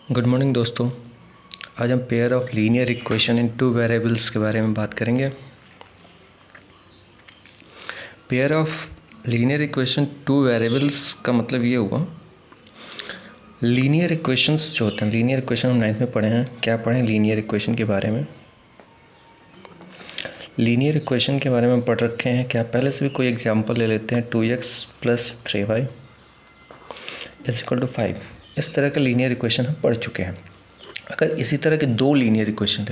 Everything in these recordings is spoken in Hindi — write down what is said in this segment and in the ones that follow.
गुड मॉर्निंग दोस्तों। आज हम pair of linear equation in two variables के बारे में बात करेंगे। Pair of linear equation two variables का मतलब ये हुआ, लीनियर इक्वेशंस जो होते हैं, लीनियर इक्वेशन हम 9th में पढ़े हैं। क्या पढ़े लीनियर इक्वेशन के बारे में? लीनियर इक्वेशन के बारे में पढ़ रखे हैं क्या? पहले से भी कोई एग्जांपल ले लेते हैं। 2x + 3y = 5। इस तरह का लीनियर इक्वेशन हम पढ़ चुके हैं। अगर इसी तरह के दो लीनियर इक्वेशन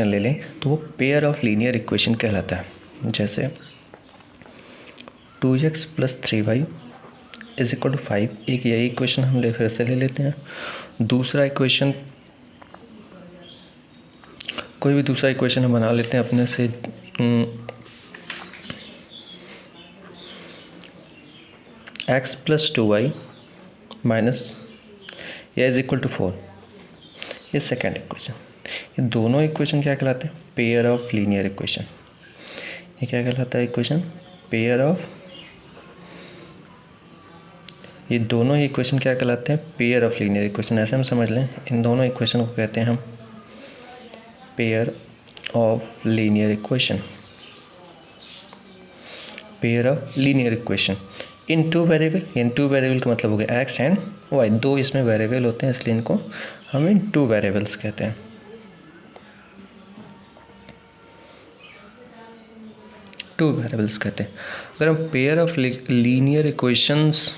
ले लें, तो वो पेयर ऑफ लीनियर इक्वेशन कहलाता है। जैसे 2x + 3y = 5, एक यही इक्वेशन हम फिर से ले लेते हैं। दूसरा इक्वेशन, कोई भी दूसरा इक्वेशन हम बना लेते हैं अपने से। x + 2y - = 4, ये सेकेंड इक्वेशन। ये दोनों इक्वेशन क्या कहलाते हैं? Pair of linear equation. ये क्या कहलाता है? Equation pair of. ये दोनों ही इक्वेशन क्या कहलाते हैं? Pair of linear equation. ऐसे हम समझ लें, इन दोनों इक्वेशन को कहते हैं हम pair of linear equation. Pair of linear equation in two variable. In two variable का मतलब हो गया एक्स एंड वाई। दो इसमें वेरिएबल होते हैं, इसलिए इनको हम इन टू वेरिएबल्स कहते हैं। टू वेरिएबल्स कहते हैं। अगर हम पेयर ऑफ लीनियर इक्वेशंस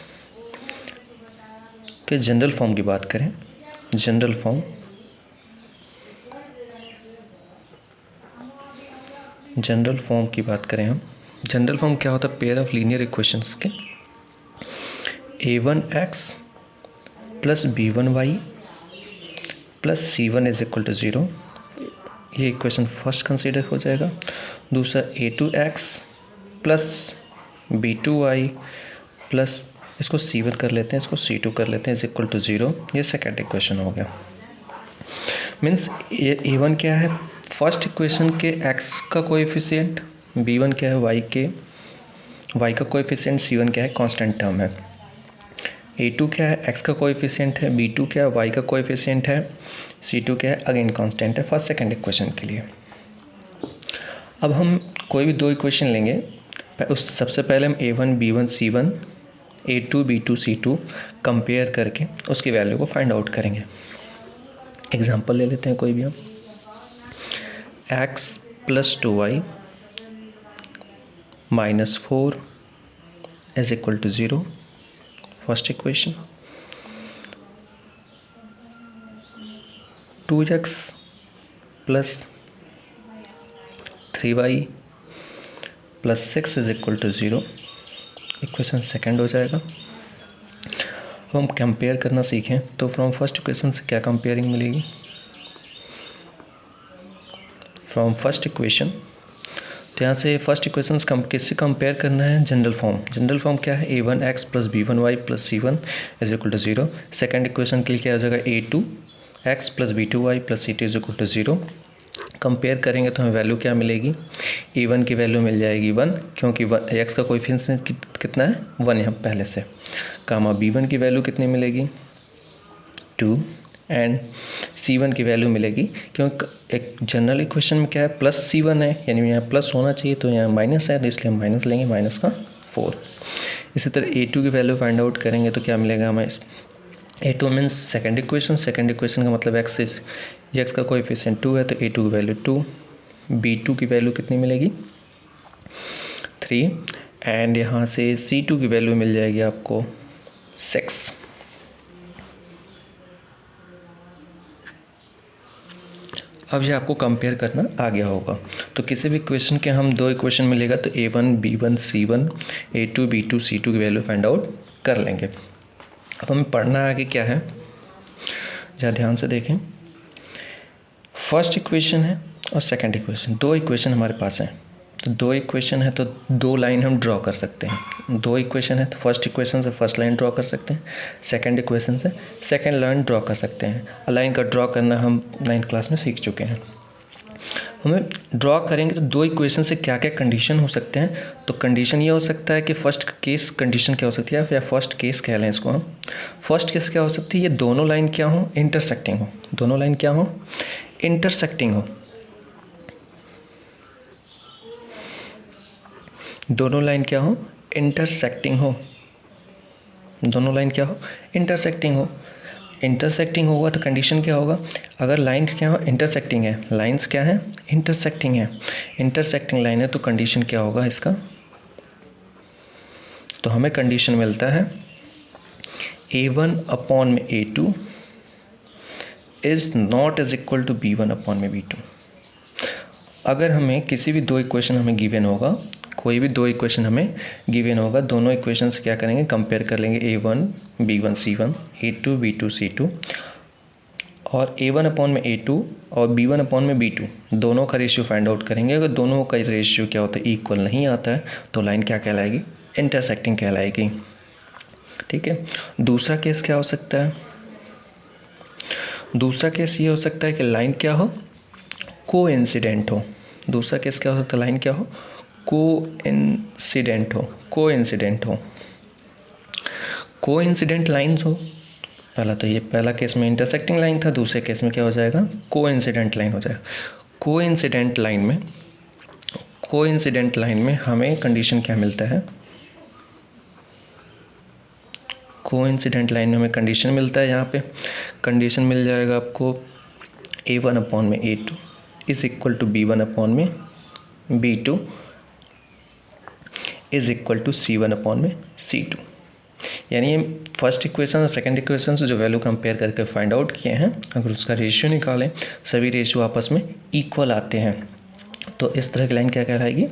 के जनरल फॉर्म की बात करें, जनरल फॉर्म की बात करें हम, जनरल फॉर्म क्या होता है पेयर ऑफ लीनियर इक्वेशंस के? a1x + b1y + c1 = 0, ये इक्वेशन फर्स्ट कंसीडर हो जाएगा। दूसरा a2x + b2y प्लस, इसको c1 कर लेते हैं, इसको c2 कर लेते हैं, = 0, ये सेकेंड इक्वेशन हो गया। मीन्स ये a1 क्या है? फर्स्ट इक्वेशन के x का कोएफिशिएंट, b1 क्या है? y का कोएफिशिएंट, c1 क्या है? कांस्टेंट टर्म है। a2 क्या है? x का कोएफिशिएंट है, b2 क्या है? y का कोएफिशिएंट है, c2 क्या है? अगेन कांस्टेंट है फर्स्ट सेकंड इक्वेशन के लिए। अब हम कोई भी दो इक्वेशन लेंगे, उस सबसे पहले हम a1 b1 c1, a2 b2 c2 compare करके उसकी वैल्यू को फाइंड आउट करेंगे। एग्जांपल ले लेते हैं कोई भी हम। x + 2y - 4 = 0, first equation. 2x + 3y + 6 = 0, equation second हो जाएगा। अब हम कंपेयर करना सीखें तो फ्रॉम फर्स्ट इक्वेशन से क्या कंपेयरिंग मिलेगी? फ्रॉम फर्स्ट इक्वेशन, तो यहाँ से फर्स्ट इक्वेशन किससे कंपेयर करना है? General form. जनरल फॉर्म क्या है? a1x + b1y + c1 = 0। Second equation के लिए क्या हो जाएगा? a2x + b2y + c2 = 0। कंपेयर करेंगे तो हमें वैल्यू क्या मिलेगी? a1 की वैल्यू मिल जाएगी 1, क्योंकि x का कोएफिशिएंट कितना है? 1 है पहले से। कामा b1 की वैल्यू कितनी मिलेगी? 2, एंड c1 की वैल्यू मिलेगी, क्योंकि एक जनरल इक्वेशन में क्या है? +c1 है, यानी यहाँ प्लस होना चाहिए, तो यहाँ माइनस है, तो इसलिए हम माइनस लेंगे, -4। इसी तरह a2 की वैल्यू फाइंड आउट करेंगे तो क्या मिलेगा हमें? a2 मीन्स सेकेंड इक्वेशन का मतलब x का कोएफिशिएंट 2 है, तो a2 की वैल्यू 2, b2 की वैल्यू कितनी मिलेगी? 3, एंड यहाँ से c2 की वैल्यू मिल जाएगी आपको 6। अब ये आपको कंपेयर करना आ गया होगा। तो किसी भी इक्वेशन के हम दो इक्वेशन मिलेगा तो a1 b1 c1, a2 b2 c2 की वैल्यू फाइंड आउट कर लेंगे। अब हमें पढ़ना आगे क्या है, जरा ध्यान से देखें। फर्स्ट इक्वेशन है और सेकंड इक्वेशन, दो इक्वेशन हमारे पास हैं। तो दो इक्वेशन है तो दो लाइन हम ड्रॉ कर सकते हैं। दो इक्वेशन है तो फर्स्ट इक्वेशन से फर्स्ट लाइन ड्रॉ कर सकते हैं, सेकंड इक्वेशन से सेकंड लाइन ड्रॉ कर सकते हैं। लाइन का ड्रॉ करना हम 9th क्लास में सीख चुके हैं। हमें ड्रॉ करेंगे तो दो इक्वेशन से क्या क्या कंडीशन हो सकते हैं। तो कंडीशन ये हो सकता है कि फर्स्ट केस कंडीशन क्या हो सकती है, या फर्स्ट केस कह लें इसको हम। फर्स्ट केस क्या हो सकती है, ये दोनों लाइन क्या हो, इंटरसेक्टिंग हो। दोनों लाइन क्या हो, इंटरसेक्टिंग हो। दोनों लाइन क्या हो, इंटरसेक्टिंग हो। दोनों लाइन क्या हो, इंटरसेक्टिंग हो। इंटरसेक्टिंग होगा तो कंडीशन क्या होगा, अगर लाइन्स क्या हो, इंटरसेक्टिंग है, लाइन्स क्या है, इंटरसेक्टिंग है, इंटरसेक्टिंग लाइन है, तो कंडीशन क्या होगा इसका। तो हमें कंडीशन मिलता है A1 अपॉन में A2 is not is equal to B1 upon में B2। अगर हमें किसी भी दो इक्वेशन हमें गिवन होगा, कोई भी दो इक्वेशन हमें गिवन होगा, दोनों इक्वेशन से क्या करेंगे, कंपेयर कर लेंगे A1 B1 C1, A2 B2 C2, और A1 अपॉन में A2 और B1 अपॉन में B2 दोनों का रेशियो फाइंड आउट करेंगे। अगर दोनों का रेशियो क्या होता है, इक्वल नहीं आता है, तो लाइन क्या कहलाएगी, इंटरसेक्टिंग कहलाएगी। ठीक है। दूसरा केस क्या हो सकता है, दूसरा केस ये हो सकता है कि लाइन क्या हो, कोइंसिडेंट हो। दूसरा केस क्या हो सकता है, लाइन क्या हो, कोइंसिडेंट हो। कोइंसिडेंट हो, कोइंसिडेंट लाइन्स हो। पहला तो ये पहला केस में इंटरसेक्टिंग लाइन था, दूसरे केस में क्या हो जाएगा, कोइंसिडेंट लाइन हो जाएगा। कोइंसिडेंट लाइन में, कोइंसिडेंट लाइन में हमें कंडीशन क्या मिलता है, कोइंसिडेंट लाइन में हमें कंडीशन मिलता है, यहाँ पे कंडीशन मिल जाएगा आपको A1 अपॉन में A2 is equal to B1 upon में B2 is equal to C1 upon में C2। यानी ये फर्स्ट इक्वेशन और सेकंड इक्वेशन से जो वैल्यू कंपेयर करके फाइंड आउट किए हैं, अगर उसका रेशियो निकालें, सभी रेशियो आपस में इक्वल आते हैं, तो इस तरह की लाइन क्या कहलाएगी,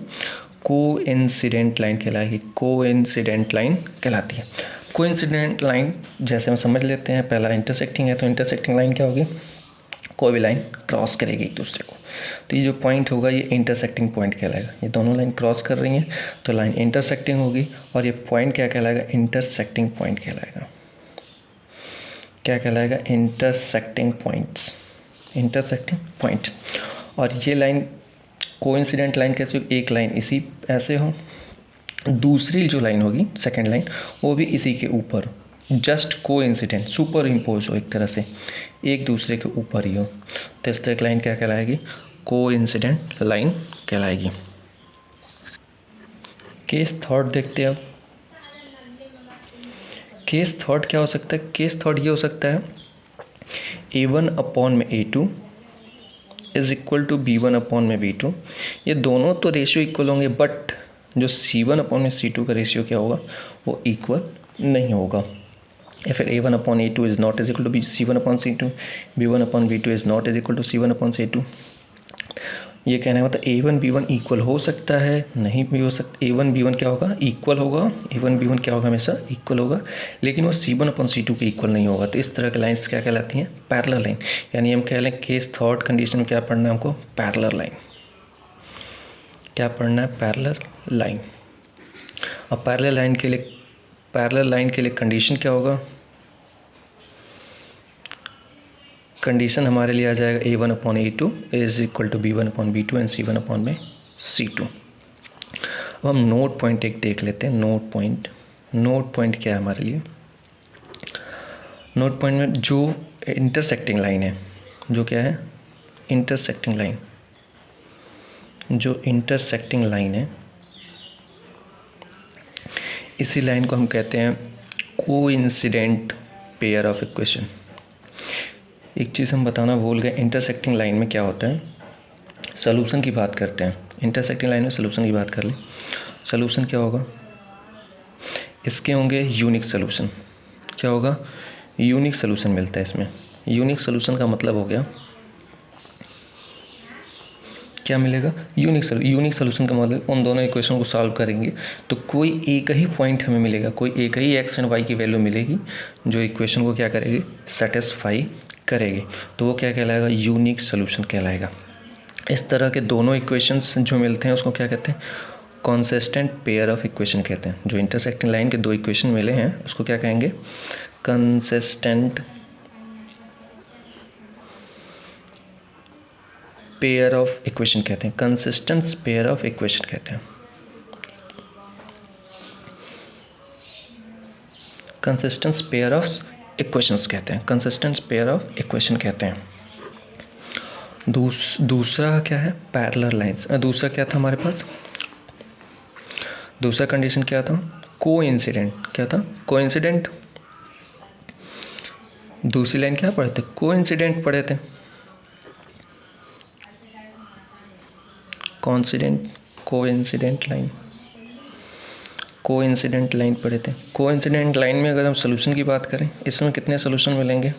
कोइंसिडेंट लाइन कहलाएगी। कोइंसिडेंट लाइन कहलाती है। कोइंसिडेंट लाइन जैसे हम समझ लेते हैं, पहला इंटरसेक्टिंग है, तो इंटरसेक्टिंग लाइन क्या होगी, कोई भी लाइन क्रॉस करेगी एक दूसरे को, तो ये जो पॉइंट होगा ये इंटरसेक्टिंग पॉइंट कहलाएगा। ये दोनों लाइन क्रॉस कर रही हैं तो लाइन इंटरसेक्टिंग होगी, और ये पॉइंट क्या कहलाएगा, इंटरसेक्टिंग पॉइंट कहलाएगा। क्या कहलाएगा, इंटरसेक्टिंग पॉइंट्स, इंटरसेक्टिंग पॉइंट। और ये लाइन कोइंसिडेंट लाइन कैसे, एक लाइन इसी ऐसे हो, दूसरी जो लाइन होगी सेकेंड लाइन वो भी इसी के ऊपर, जस्ट कोइंसिडेंट, सुपर इम्पोज हो, एक तरह से एक दूसरे के ऊपर ही हो, तो इस तरह की लाइन क्या कहलाएगी, कोइंसिडेंट लाइन कहलाएगी। केस थर्ड देखते हैं अब। केस थर्ड क्या हो सकता है, केस थर्ड ये हो सकता है A1 अपॉन में A2 is equal to B1 upon में B2। ये दोनों तो रेशियो इक्वल होंगे, बट जो C1 अपॉन में C2 का रेशियो क्या होगा, वो इक्वल नहीं होगा। या फिर A1 upon A2 is not is equal to C1 upon C2, B1 upon B2 is not is equal to C1 upon C2। ये कहने का मतलब A1 B1 इक्वल हो सकता है, नहीं भी हो सकता। A1 B1 क्या होगा, इक्वल होगा। A1 B1 क्या होगा, हमेशा इक्वल होगा, लेकिन वो C1 अपॉन C2 के इक्वल नहीं होगा। तो इस तरह के लाइन्स क्या कहलाती हैं, पैरेलल लाइन। यानी हम कह लें केस थर्ड कंडीशन में क्या पढ़ना है हमको, पैरेलल लाइन। क्या पढ़ना है, पैरेलल लाइन। और पैरेलल लाइन के लिए, पैरेलल लाइन के लिए कंडीशन क्या होगा, कंडीशन हमारे लिए आ जाएगा A1 upon A2 is equal to B1 upon B2 and C1 upon में C2। अब हम नोट पॉइंट एक देख लेते हैं। नोट पॉइंट, नोट पॉइंट क्या है हमारे लिए, नोट पॉइंट में जो इंटरसेक्टिंग लाइन है, जो क्या है, इंटरसेक्टिंग लाइन, जो इंटरसेक्टिंग लाइन है, इसी लाइन को हम कहते हैं कोइंसिडेंट पेयर ऑफ इक्वेशन। एक चीज़ हम बताना भूल गए, इंटरसेक्टिंग लाइन में क्या होता है, सॉल्यूशन की बात करते हैं। इंटरसेक्टिंग लाइन में सॉल्यूशन की बात कर लें। सॉल्यूशन क्या होगा, इसके होंगे यूनिक सॉल्यूशन। क्या होगा, यूनिक सॉल्यूशन मिलता है इसमें। यूनिक सॉल्यूशन का मतलब हो गया, क्या मिलेगा, यूनिक सॉल्यूशन का मतलब उन दोनों इक्वेशन को सॉल्व करेंगे तो कोई एक ही पॉइंट हमें मिलेगा, कोई एक ही एक्स एंड वाई की वैल्यू मिलेगी जो इक्वेशन को क्या करेगी, सेटिस्फाई करेगी। तो वो क्या कहलाएगा, यूनिक सॉल्यूशन कहलाएगा। इस तरह के दोनों इक्वेशंस जो मिलते हैं उसको क्या कहते हैं, कंसिस्टेंट पेयर ऑफ इक्वेशन कहते हैं। जो इंटरसेक्टिंग लाइन के दो इक्वेशन मिले हैं उसको क्या कहेंगे, कंसिस्टेंट पेयर ऑफ इक्वेशन कहते हैं, कंसिस्टेंट पेयर ऑफ इक्वेशन कहते हैं, कंसिस्टेंट पेयर ऑफ इक्वेशंस कहते हैं, कंसिस्टेंट पेयर ऑफ इक्वेशन कहते हैं। दूसरा क्या है, पैरेलल लाइंस। दूसरा क्या था हमारे पास, दूसरा कंडीशन क्या था, कोइंसिडेंट। क्या था, कोइंसिडेंट। दूसरी लाइन क्या पढ़े थे, कोइंसिडेंट पढ़े थे, कोइंसिडेंट लाइन, कोइंसिडेंट लाइन पढ़े थे। कोइंसिडेंट लाइन में अगर हम सोल्यूशन की बात करें, इसमें कितने सोल्यूशन मिलेंगे,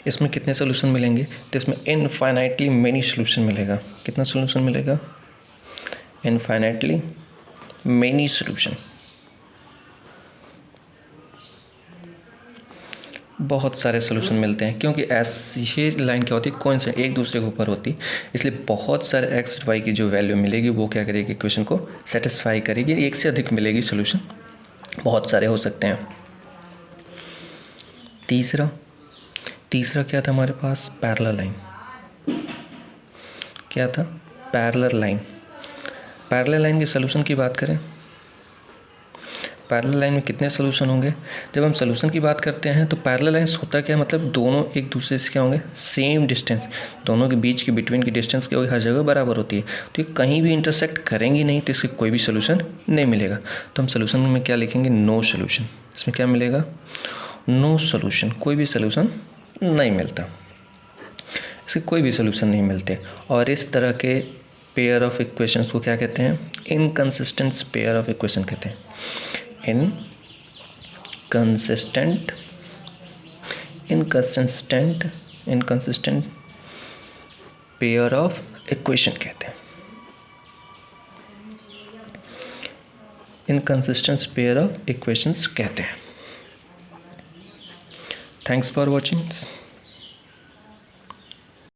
इसमें कितने सोल्यूशन मिलेंगे, तो इसमें इनफाइनाइटली मेनी सोल्यूशन मिलेगा। कितना सोल्यूशन मिलेगा, इनफाइनाइटली मेनी सोल्यूशन, बहुत सारे सोल्यूशन मिलते हैं, क्योंकि ऐसी ये लाइन क्या होती है, कोइंसिडेंट, एक दूसरे के ऊपर होती, इसलिए बहुत सारे एक्स वाई की जो वैल्यू मिलेगी वो क्या करेगी, इक्वेशन को सेटिस्फाई करेगी। एक से अधिक मिलेगी सोल्यूशन, बहुत सारे हो सकते हैं। तीसरा क्या था हमारे पास, पैरेलल लाइन। क्या था, पैरेलल लाइन। पैरेलल लाइन के सोल्यूशन की बात करें, पैरेलल लाइन में कितने सोल्यूशन होंगे। जब हम सोल्यूशन की बात करते हैं तो पैरेलल लाइन्स होता क्या, मतलब दोनों एक दूसरे से क्या होंगे, सेम डिस्टेंस, दोनों के बीच की बिटवीन की डिस्टेंस क्या होगी, हर जगह बराबर होती है, तो ये कहीं भी इंटरसेक्ट करेंगी नहीं, तो इसके कोई भी सोल्यूशन नहीं मिलेगा। तो हम सोल्यूशन में क्या लिखेंगे, नो सोल्यूशन। इसमें क्या मिलेगा, नो सोल्यूशन, कोई भी सोल्यूशन नहीं मिलता, इसके कोई भी सोल्यूशन नहीं मिलते। और इस तरह के पेयर ऑफ इक्वेशंस को क्या कहते हैं, इनकंसिस्टेंट पेयर ऑफ इक्वेशन कहते हैं, इनकंसिस्टेंट पेयर ऑफ इक्वेशन कहते हैं, इनकंसिस्टेंट पेयर ऑफ इक्वेशंस कहते हैं। Thanks for watching.